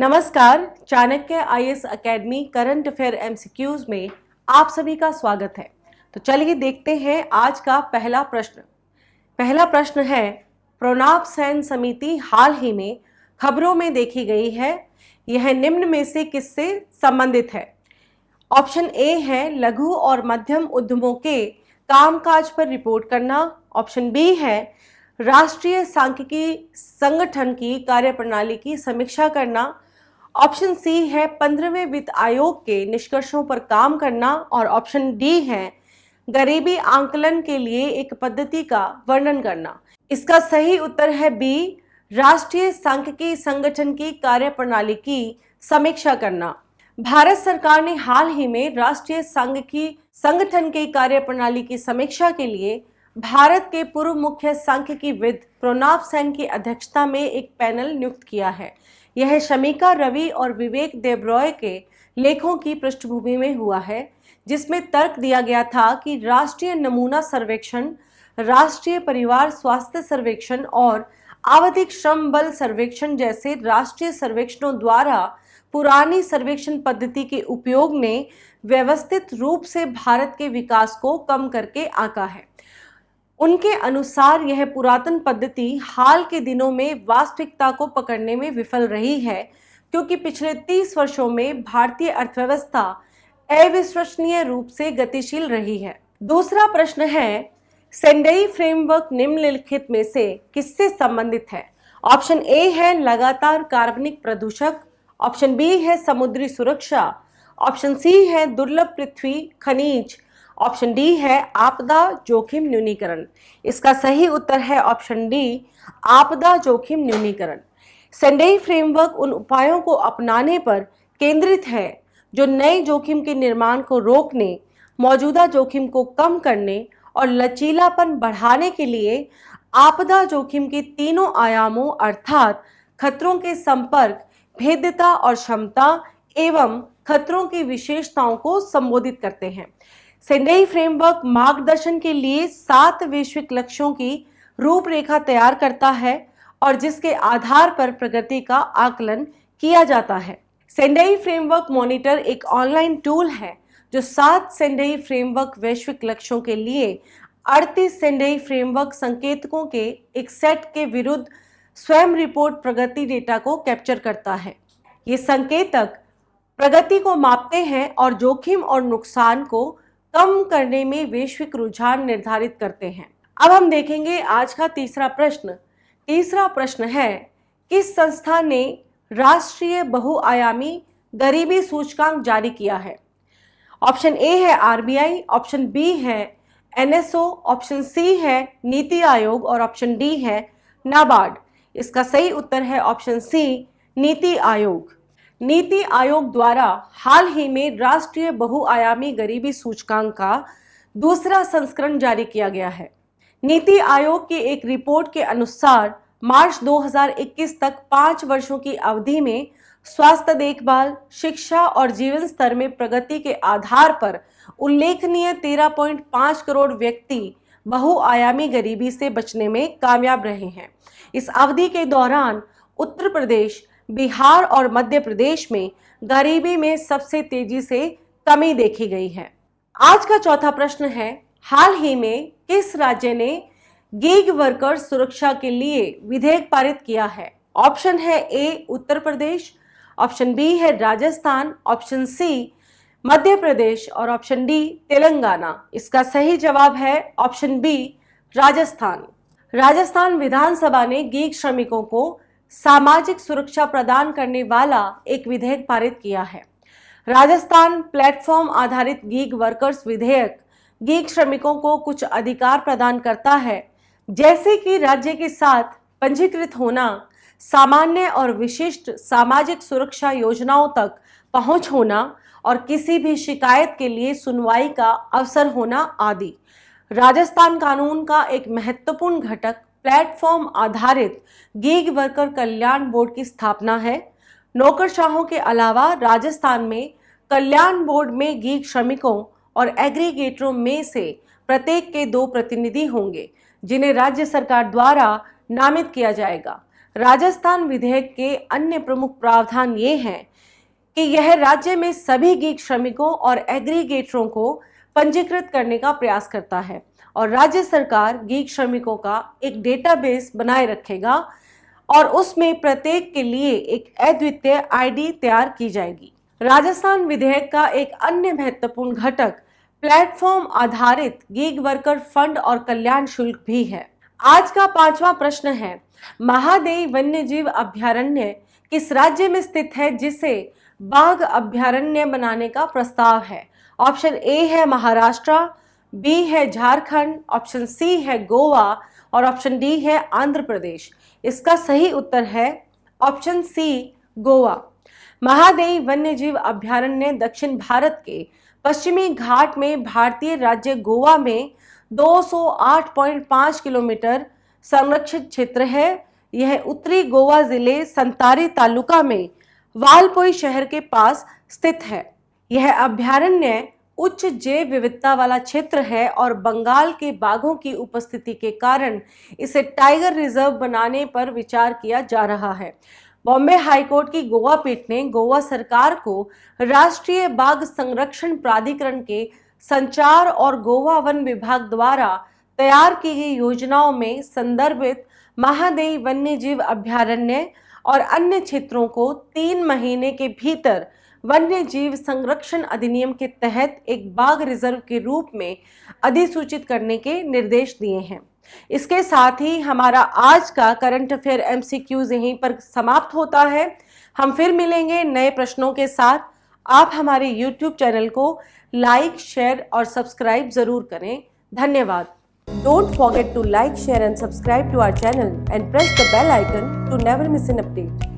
नमस्कार, Chanakya IAS academy current affair MCQs में आप सभी का स्वागत है। तो चलिए देखते हैं आज का पहला प्रश्न। पहला प्रश्न है, प्रोनाप सेन समिति हाल ही में खबरों में देखी गई है, यह निम्न में से किससे संबंधित है? ऑप्शन ए है लघु और मध्यम उद्यमों के कामकाज पर रिपोर्ट करना। ऑप्शन बी है राष्ट्रीय सांख्यिकी संगठन की कार्यप्रणाली की समीक्षा करना। ऑप्शन सी है 15वें वित्त आयोग के निष्कर्षों पर काम करना। और ऑप्शन डी है गरीबी आंकलन के लिए एक पद्धति का वर्णन करना। इसका सही उत्तर है बी, राष्ट्रीय सांख्यिकी संगठन की कार्यप्रणाली की समीक्षा करना। भारत सरकार ने हाल ही में राष्ट्रीय सांख्यिकी संगठन की कार्यप्रणाली की समीक्षा के लिए भारत के पूर्व मुख्य सांख्यिकीविद प्रोनाप सेन की अध्यक्षता में एक पैनल नियुक्त किया है। यह शमिका रवि और विवेक देबरॉय के लेखों की पृष्ठभूमि में हुआ है, जिसमें तर्क दिया गया था कि राष्ट्रीय नमूना सर्वेक्षण, राष्ट्रीय परिवार स्वास्थ्य सर्वेक्षण और आवधिक श्रम बल सर्वेक्षण जैसे राष्ट्रीय सर्वेक्षणों द्वारा पुरानी सर्वेक्षण पद्धति के उपयोग ने व्यवस्थित रूप से भारत के विकास को कम करके आंका है। उनके अनुसार यह पुरातन पद्धति हाल के दिनों में वास्तविकता को पकड़ने में विफल रही है, क्योंकि पिछले 30 वर्षों में भारतीय अर्थव्यवस्था अविश्वसनीय रूप से गतिशील रही है। दूसरा प्रश्न है, सेंडई फ्रेमवर्क निम्नलिखित में से किससे संबंधित है? ऑप्शन ए है लगातार कार्बनिक प्रदूषक। ऑप्शन बी है समुद्री सुरक्षा। ऑप्शन सी है दुर्लभ पृथ्वी खनिज। ऑप्शन डी है आपदा जोखिम न्यूनीकरण। इसका सही उत्तर है ऑप्शन डी, आपदा जोखिम न्यूनीकरण। सेंडई फ्रेमवर्क उन उपायों को अपनाने पर केंद्रित है जो नए जोखिम के निर्माण को रोकने, मौजूदा जोखिम को कम करने और लचीलापन बढ़ाने के लिए आपदा जोखिम के तीनों आयामों अर्थात खतरों के संपर्क, भेद्यता और क्षमता एवं खतरों की विशेषताओं को संबोधित करते हैं। सेंडई फ्रेमवर्क मार्गदर्शन के लिए 7 वैश्विक लक्ष्यों की रूपरेखा तैयार करता है और जिसके आधार पर प्रगति का आकलन किया जाता है। सेंडई फ्रेमवर्क मॉनिटर एक ऑनलाइन टूल है जो 7 सेंडई फ्रेमवर्क वैश्विक लक्ष्यों के लिए 38 सेंडई फ्रेमवर्क संकेतकों के एक सेट के विरुद्ध स्वयं रिपोर्ट प्रगति डेटा को कैप्चर करता है। ये संकेतक प्रगति को मापते हैं और जोखिम और नुकसान को कम करने में वैश्विक रुझान निर्धारित करते हैं। अब हम देखेंगे आज का तीसरा प्रश्न। तीसरा प्रश्न है, किस संस्था ने राष्ट्रीय बहुआयामी गरीबी सूचकांक जारी किया है? ऑप्शन ए है आरबीआई। ऑप्शन बी है एनएसओ। ऑप्शन सी है नीति आयोग और ऑप्शन डी है नाबार्ड। इसका सही उत्तर है ऑप्शन सी, नीति आयोग। नीति आयोग द्वारा हाल ही में राष्ट्रीय बहुआयामी गरीबी सूचकांक का दूसरा संस्करण जारी किया गया है। नीति आयोग की एक रिपोर्ट के अनुसार मार्च 2021 तक 5 वर्षों की अवधि में स्वास्थ्य देखभाल, शिक्षा और जीवन स्तर में प्रगति के आधार पर उल्लेखनीय 13.5 करोड़ व्यक्ति बहुआयामी गरीबी से बचने में कामयाब रहे हैं। इस अवधि के दौरान उत्तर प्रदेश, बिहार और मध्य प्रदेश में गरीबी में सबसे तेजी से कमी देखी गई है। आज का चौथा प्रश्न है, हाल ही में किस राज्य ने गीग वर्कर्स सुरक्षा के लिए विधेयक पारित किया है? ऑप्शन है ए उत्तर प्रदेश। ऑप्शन बी है राजस्थान। ऑप्शन सी मध्य प्रदेश और ऑप्शन डी तेलंगाना। इसका सही जवाब है ऑप्शन बी, राजस्थान। राजस्थान विधानसभा ने गीग श्रमिकों को सामाजिक सुरक्षा प्रदान करने वाला एक विधेयक पारित किया है। राजस्थान प्लेटफॉर्म आधारित गीग वर्कर्स विधेयक गीग श्रमिकों को कुछ अधिकार प्रदान करता है, जैसे कि राज्य के साथ पंजीकृत होना, सामान्य और विशिष्ट सामाजिक सुरक्षा योजनाओं तक पहुंच होना और किसी भी शिकायत के लिए सुनवाई का अवसर होना आदि। राजस्थान कानून का एक महत्वपूर्ण घटक प्लेटफॉर्म आधारित गीग वर्कर कल्याण बोर्ड की स्थापना है। नौकरशाहों के अलावा राजस्थान में कल्याण बोर्ड में गीग श्रमिकों और एग्रीगेटरों में से प्रत्येक के 2 प्रतिनिधि होंगे, जिन्हें राज्य सरकार द्वारा नामित किया जाएगा। राजस्थान विधेयक के अन्य प्रमुख प्रावधान ये हैं कि यह राज्य में सभी गीग श्रमिकों और एग्रीगेटरों को पंजीकृत करने का प्रयास करता है और राज्य सरकार गीग श्रमिकों का एक डेटाबेस बनाए रखेगा और उसमें प्रत्येक के लिए एक अद्वितीय आईडी तैयार की जाएगी। राजस्थान विधेयक का एक अन्य महत्वपूर्ण घटक प्लेटफॉर्म आधारित गीग वर्कर फंड और कल्याण शुल्क भी है। आज का 5वां प्रश्न है, महादेई वन्यजीव अभयारण्य किस राज्य में स्थित है जिसे बाघ अभयारण्य बनाने का प्रस्ताव है? ऑप्शन ए है महाराष्ट्र, बी है झारखंड, ऑप्शन सी है गोवा और ऑप्शन डी है आंध्र प्रदेश। इसका सही उत्तर है ऑप्शन सी गोवा। महादेई वन्यजीव अभयारण्य दक्षिण भारत के पश्चिमी घाट में भारतीय राज्य गोवा में 208.5 किलोमीटर संरक्षित क्षेत्र है। यह उत्तरी गोवा जिले संतारी तालुका में वालपोई शहर के पास स्थित है। यह अभयारण्य उच्च जैव विविधता वाला क्षेत्र है और बंगाल के बाघों की उपस्थिति के कारण इसे टाइगर रिजर्व बनाने पर विचार किया जा रहा है। बॉम्बे हाईकोर्ट की गोवा पीठ ने गोवा सरकार को राष्ट्रीय बाघ संरक्षण प्राधिकरण के संचार और गोवा वन विभाग द्वारा तैयार की गई योजनाओं में संदर्भित महादेई वन्यजीव अभयारण्य और अन्य क्षेत्रों को 3 महीने के भीतर वन्य जीव संरक्षण अधिनियम के तहत एक बाघ रिजर्व के रूप में अधिसूचित करने के निर्देश दिए हैं। इसके साथ ही हमारा आज का करंट अफेयर एमसीक्यूज यहीं पर समाप्त होता है। हम फिर मिलेंगे नए प्रश्नों के साथ। आप हमारे यूट्यूब चैनल को लाइक, शेयर और सब्सक्राइब जरूर करें। धन्यवाद। Don't forget to like, share and subscribe to our channel and press the bell icon to never miss an update.